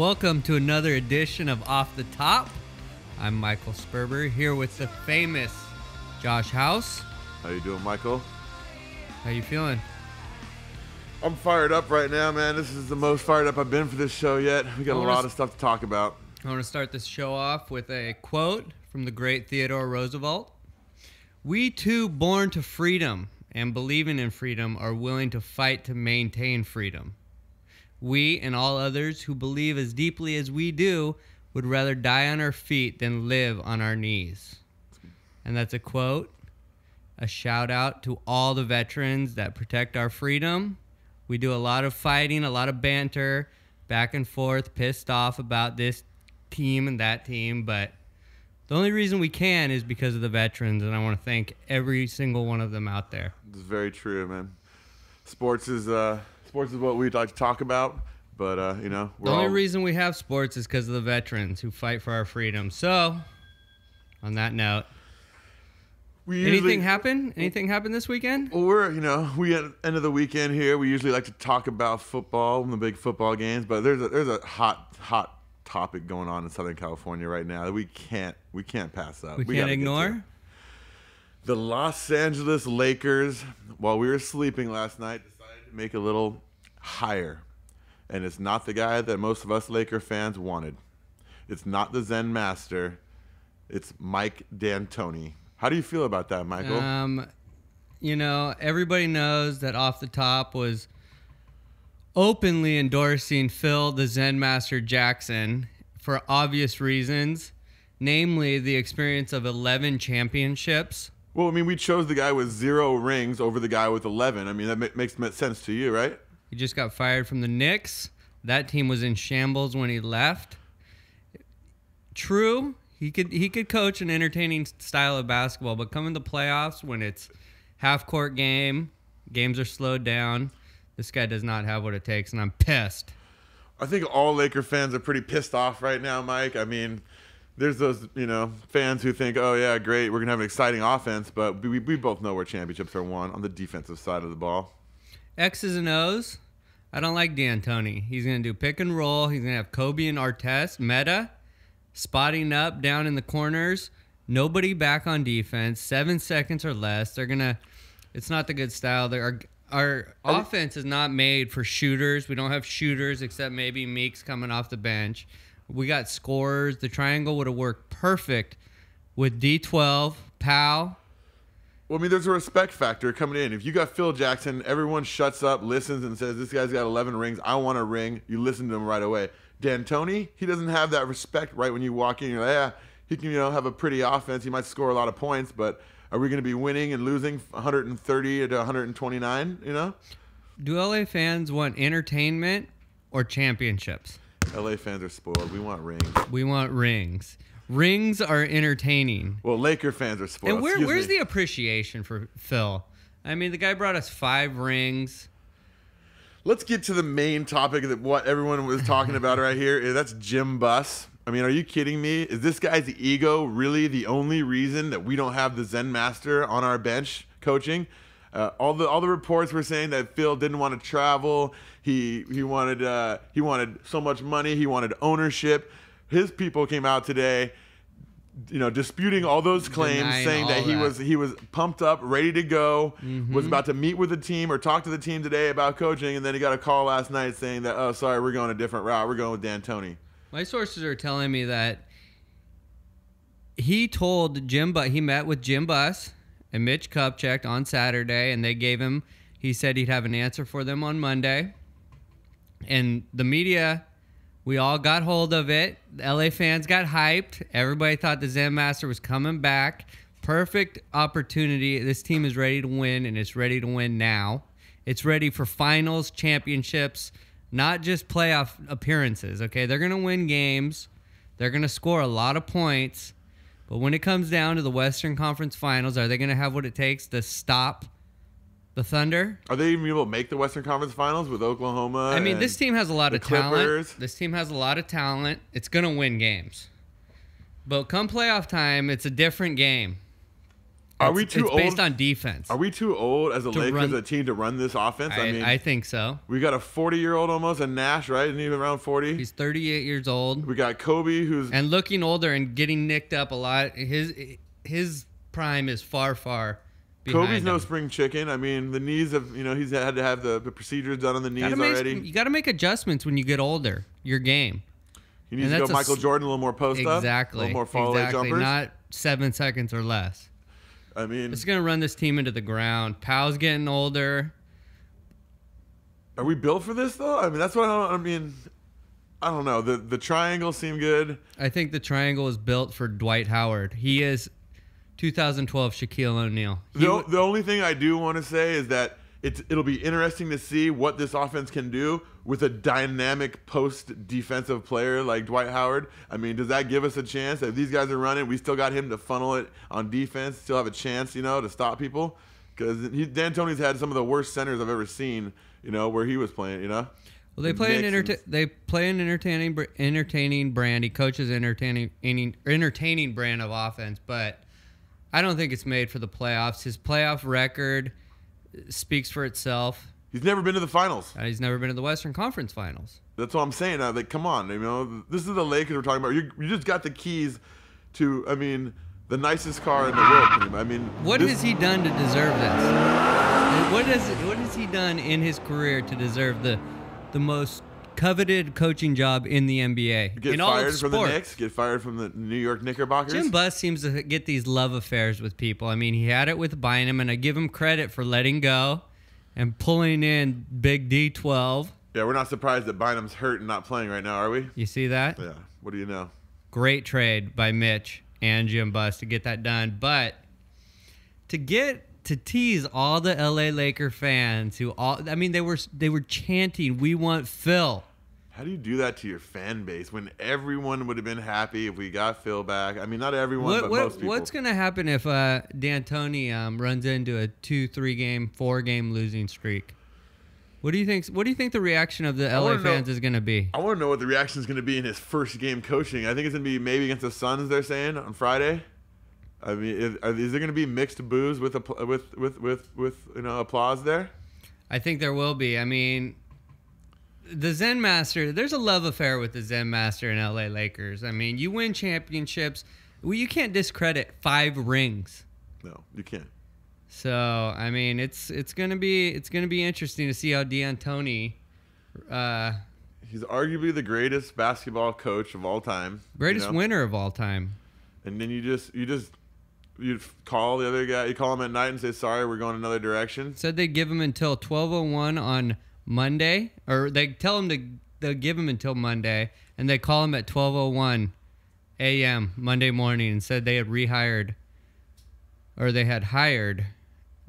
Welcome to another edition of Off the Top. I'm Michael Sperber here with the famous Josh House. How you doing, Michael? How you feeling? I'm fired up right now, man. This is the most fired up I've been for this show yet. We got a lot of stuff to talk about. I want to start this show off with a quote from the great Theodore Roosevelt. "We too born to freedom and believing in freedom are willing to fight to maintain freedom. We and all others who believe as deeply as we do would rather die on our feet than live on our knees." And that's a quote, a shout out to all the veterans that protect our freedom. We do a lot of fighting, a lot of banter, back and forth, pissed off about this team and that team, but the only reason we can is because of the veterans, and I want to thank every single one of them out there. It's very true, man. Sports is what we'd like to talk about, but the only reason we have sports is because of the veterans who fight for our freedom. So, on that note, anything happen this weekend? Well, we at the end of the weekend here. We usually like to talk about football and the big football games, but there's a hot topic going on in Southern California right now that we can't pass up. We can't ignore. The Los Angeles Lakers, while we were sleeping last night, decided to make a little hire, and it's not the guy that most of us Laker fans wanted. It's not the Zen Master. It's Mike D'Antoni. How do you feel about that, Michael? Everybody knows that Off the Top was openly endorsing Phil the Zen Master Jackson for obvious reasons, namely the experience of 11 championships. Well, we chose the guy with 0 rings over the guy with 11. That makes sense to you, right? He just got fired from the Knicks. That team was in shambles when he left. True, he could coach an entertaining style of basketball, but coming to playoffs when it's half-court games are slowed down, this guy does not have what it takes, and I'm pissed. I think all Laker fans are pretty pissed off right now, Mike. There's those, fans who think, oh, yeah, great, we're going to have an exciting offense, but we both know where championships are won on the defensive side of the ball. X's and O's. I don't like D'Antoni. He's going to do pick and roll. He's going to have Kobe and Artest, meta, spotting up down in the corners. Nobody back on defense. 7 seconds or less. It's not the good style. Our offense is not made for shooters. We don't have shooters except maybe Meeks coming off the bench. We got scorers. The triangle would have worked perfect with D12, Powell. Well, there's a respect factor coming in. If you got Phil Jackson, everyone shuts up, listens, and says, this guy's got 11 rings. I want a ring. You listen to him right away. D'Antoni, he doesn't have that respect right when you walk in. You're like, yeah, he can have a pretty offense. He might score a lot of points, but are we going to be winning and losing 130 to 129, Do LA fans want entertainment or championships? LA fans are spoiled. We want rings. We want rings. Rings are entertaining. Well, Laker fans are spoiled. And where's the appreciation for Phil? The guy brought us 5 rings. Let's get to the main topic of what everyone was talking about right here. That's Jim Buss. Are you kidding me? Is this guy's ego really the only reason that we don't have the Zen Master on our bench coaching? All the reports were saying that Phil didn't want to travel. He wanted so much money. He wanted ownership. His people came out today, disputing all those claims, saying that he was pumped up, ready to go, was about to meet with the team or talk to the team today about coaching, and then he got a call last night saying that, oh, sorry, we're going a different route. We're going with D'Antoni. My sources are telling me that he told he met with Jim Buss and Mitch Kupchak on Saturday, and he said he'd have an answer for them on Monday. And the media, we all got hold of it. The LA fans got hyped. Everybody thought the Zen Master was coming back. Perfect opportunity. This team is ready to win, and it's ready to win now. It's ready for finals, championships, not just playoff appearances, okay? They're going to win games. They're going to score a lot of points. But when it comes down to the Western Conference Finals, are they going to have what it takes to stop the Thunder? Are they even able to make the Western Conference Finals with Oklahoma? This team has a lot of talent. This team has a lot of talent. It's going to win games. But come playoff time, it's a different game. Are we too It's old? based on defense. Are we too old as a To Lakers run- a team to run this offense? I think so. we got a 40-year-old almost, and Nash, right? Isn't he around 40? He's 38 years old We got Kobe, who's and looking older and getting nicked up a lot. His prime is far behind Kobe's no him. spring chicken. I mean, the knees have, he's had to have the procedures done on the knees already. You got to make adjustments when you get older. Your game. He needs and to go that's a Michael s- Jordan, a little more post up, a Exactly. little more fall away exactly. jumpers. Not 7 seconds or less. I mean, It's going to run this team into the ground. Powell's getting older. are we built for this though? I mean, that's what I don't know. The triangle seemed good. I think the triangle is built for Dwight Howard. He is 2012 Shaquille O'Neal. The only thing I do want to say is that it'll be interesting to see what this offense can do with a dynamic post defensive player like Dwight Howard. I mean, does that give us a chance? If these guys are running, we still got him to funnel it on defense, still have a chance, to stop people. Because D'Antoni's had some of the worst centers I've ever seen, where he was playing, Well, they play an entertaining brand. He coaches entertaining brand of offense, but I don't think it's made for the playoffs. His playoff record speaks for itself. He's never been to the finals. He's never been to the Western Conference Finals. That's what I'm saying. Like, come on, this is the Lakers we're talking about. You just got the keys to, the nicest car in the world. I mean, What has he done to deserve this? What has he done in his career to deserve the most coveted coaching job in the NBA? Get in all fired of from the sports. Knicks, get fired from the New York Knickerbockers. Jim Buss seems to get these love affairs with people. I mean, he had it with Bynum, and I give him credit for letting go and pulling in Big D12. Yeah, we're not surprised that Bynum's hurt and not playing right now, are we? You see that? Yeah. What do you know? Great trade by Mitch and Jim Buss to get that done. But to tease all the LA Laker fans they were chanting, "We want Phil." How do you do that to your fan base when everyone would have been happy if we got Phil back? I mean, not everyone, but most people. What's going to happen if D'Antoni runs into a 2, 3 game, 4 game losing streak? What do you think the reaction of the LA fans is going to be? I want to know what the reaction is going to be in his first game coaching. I think it's going to be maybe against the Suns. They're saying on Friday. I mean, is there going to be mixed boos with applause there? I think there will be. I mean, the Zen Master, there's a love affair with the Zen Master and LA Lakers. I mean, you win championships. Well, you can't discredit 5 rings. No, you can't. So, I mean, it's gonna be interesting to see how D'Antoni, He's arguably the greatest basketball coach of all time. greatest winner of all time. And then you call the other guy, you call him at night and say, "Sorry, we're going another direction." Said they give him until 12:01 on Monday, or they tell him they'll give him until Monday, and they call him at 12:01 a.m. Monday morning and said they had hired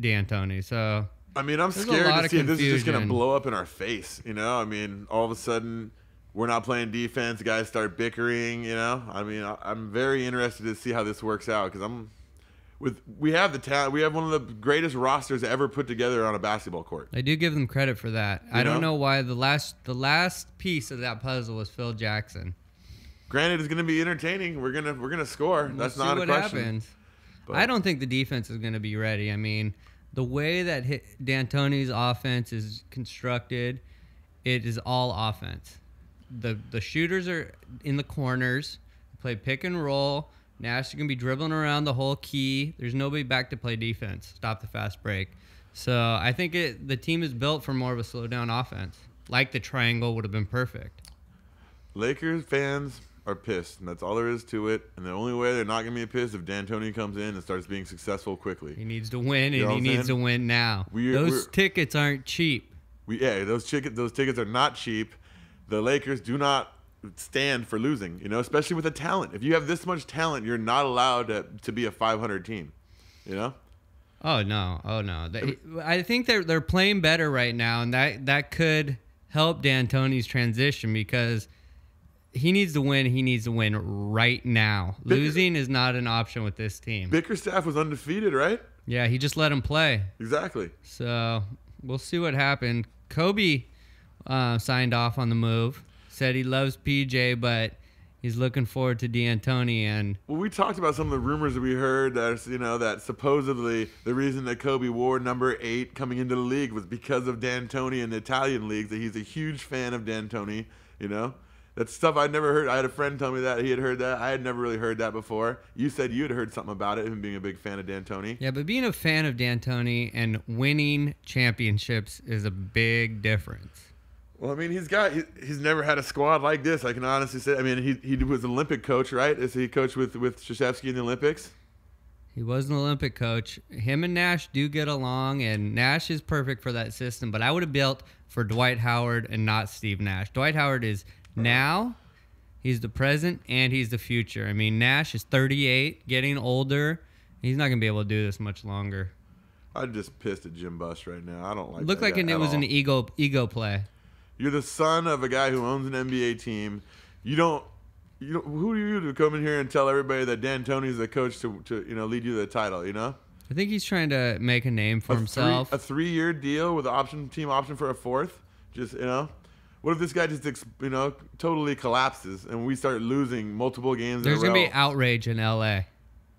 D'Antoni. So I mean, I'm There's a scared lot to of see if this is just going to confusion. blow up in our face. I mean, all of a sudden, we're not playing defense. Guys start bickering. I mean, I'm very interested to see how this works out because we have the talent. We have one of the greatest rosters ever put together on a basketball court. I do give them credit for that. I don't know? know why the last piece of that puzzle was Phil Jackson. Granted, it's going to be entertaining. We're gonna score. We'll That's see not a what question. happens. But- I don't think the defense is going to be ready. I mean, the way that D'Antoni's offense is constructed, it is all offense. The shooters are in the corners, play pick and roll. Nash is going to be dribbling around the whole key. There's nobody back to play defense, stop the fast break. So I think the team is built for more of a slow down offense. Like the triangle would have been perfect. Lakers fans are pissed, and that's all there is to it. And the only way they're not going to be pissed if D'Antoni comes in and starts being successful quickly. He needs to win, You know and what he I'm needs to saying? win now. We're- Those tickets aren't cheap. Those tickets are not cheap. The Lakers do not stand for losing, especially with the talent. If you have this much talent, you're not allowed to be a 500 team, Oh no! I think they're playing better right now, and that could help D'Antoni's transition because he needs to win. He needs to win right now. Losing is not an option with this team. Bickerstaff was undefeated, right? Yeah, he just let him play. Exactly. So we'll see what happened. Kobe signed off on the move. Said he loves PJ, but he's looking forward to D'Antoni. And Well, we talked about some of the rumors that we heard that, that supposedly the reason that Kobe wore number 8 coming into the league was because of D'Antoni in the Italian leagues, that he's a huge fan of D'Antoni, That's stuff I'd never heard. I had a friend tell me that. He had heard that. I had never really heard that before. You said you had heard something about it, him being a big fan of D'Antoni. yeah, but being a fan of D'Antoni and winning championships is a big difference. Well, I mean, he's never had a squad like this. I can honestly say. I mean, he was an Olympic coach, right? Is he coached with Krzyzewski in the Olympics? He was an Olympic coach. Him and Nash do get along, and Nash is perfect for that system. But I would have built for Dwight Howard and not Steve Nash. Dwight Howard is now, he's the present, and he's the future. I mean, Nash is 38, getting older. He's not going to be able to do this much longer. I'm just pissed at Jim Buss right now. I don't like. Looked like it was an ego play. You're the son of a guy who owns an NBA team. You don't. Who are you to come in here and tell everybody that D'Antoni is the coach to lead you to the title? I think he's trying to make a name for himself. A 3-year deal with team option for a 4th. Just what if this guy just totally collapses and we start losing multiple games? There's in a row? gonna be outrage in LA.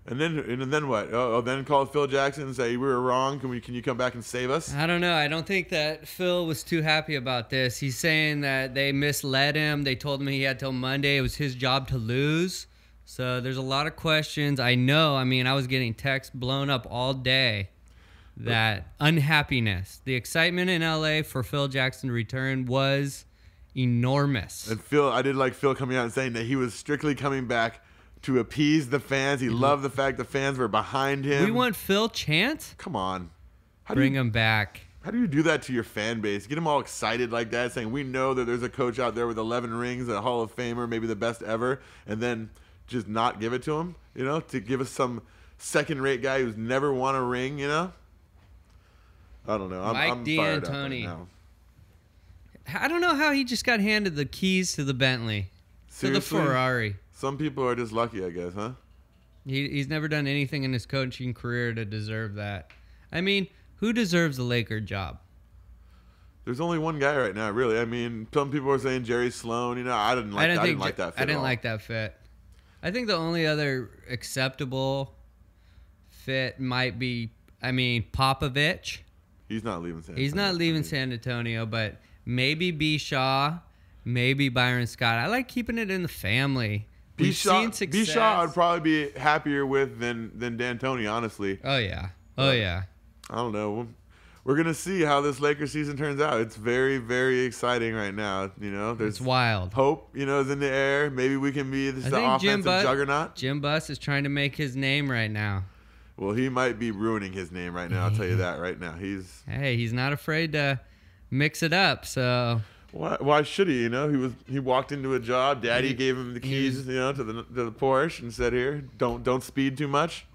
And then what? Then call Phil Jackson and say we were wrong. Can you come back and save us? I don't know. I don't think that Phil was too happy about this. He's saying that they misled him. They told him he had till Monday. It was his job to lose. So there's a lot of questions. I know. I mean, I was getting texts blown up all day. That unhappiness, the excitement in LA for Phil Jackson to return was enormous. And I did like Phil coming out and saying that he was strictly coming back to appease the fans. He loved the fact the fans were behind him. We want Phil Chant? Come on. Bring him back. How do you do that to your fan base? Get them all excited like that, saying we know that there's a coach out there with 11 rings, a Hall of Famer, maybe the best ever, and then just not give it to him, to give us some second-rate guy who's never won a ring, I don't know. I'm fired up right now. I don't know how he just got handed the keys to the Bentley. Seriously? To the Ferrari. Some people are just lucky, I guess, huh? He's never done anything in his coaching career to deserve that. I mean, who deserves the Laker job? There's only one guy right now, really. I mean, some people are saying Jerry Sloan. I didn't like that fit. I didn't like that fit. I think the only other acceptable fit might be, Popovich. He's not leaving San Antonio. He's not leaving San Antonio, but maybe B. Shaw, maybe Byron Scott. I like keeping it in the family. B. Shaw I'd probably be happier with than D'Antoni, honestly. Oh, yeah. I don't know. We're going to see how this Lakers season turns out. It's very, very exciting right now. There's it's wild. Hope, is in the air. Maybe we can be the offensive juggernaut. Jim Buss is trying to make his name right now. Well, he might be ruining his name right now. I'll tell you that right now. He's not afraid to mix it up. So why should he? He walked into a job. Daddy gave him the keys, to the Porsche and said, "Here, don't speed too much."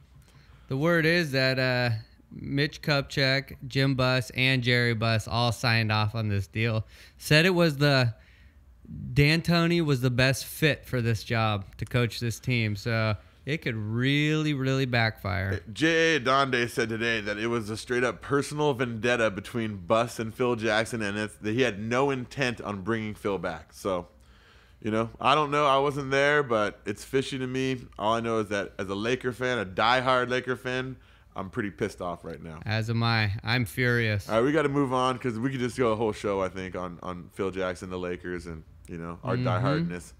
The word is that Mitch Kupchak, Jim Buss, and Jerry Buss all signed off on this deal. Said it was D'Antoni was the best fit for this job to coach this team. So it could really, really backfire. J.A. Donde said today that it was a straight-up personal vendetta between Buss and Phil Jackson, and that he had no intent on bringing Phil back. So, I don't know. I wasn't there, but it's fishy to me. All I know is that as a Laker fan, a diehard Laker fan, I'm pretty pissed off right now. As am I. I'm furious. All right, we got to move on because we could just go a whole show, I think, on Phil Jackson, the Lakers, and, our diehardness.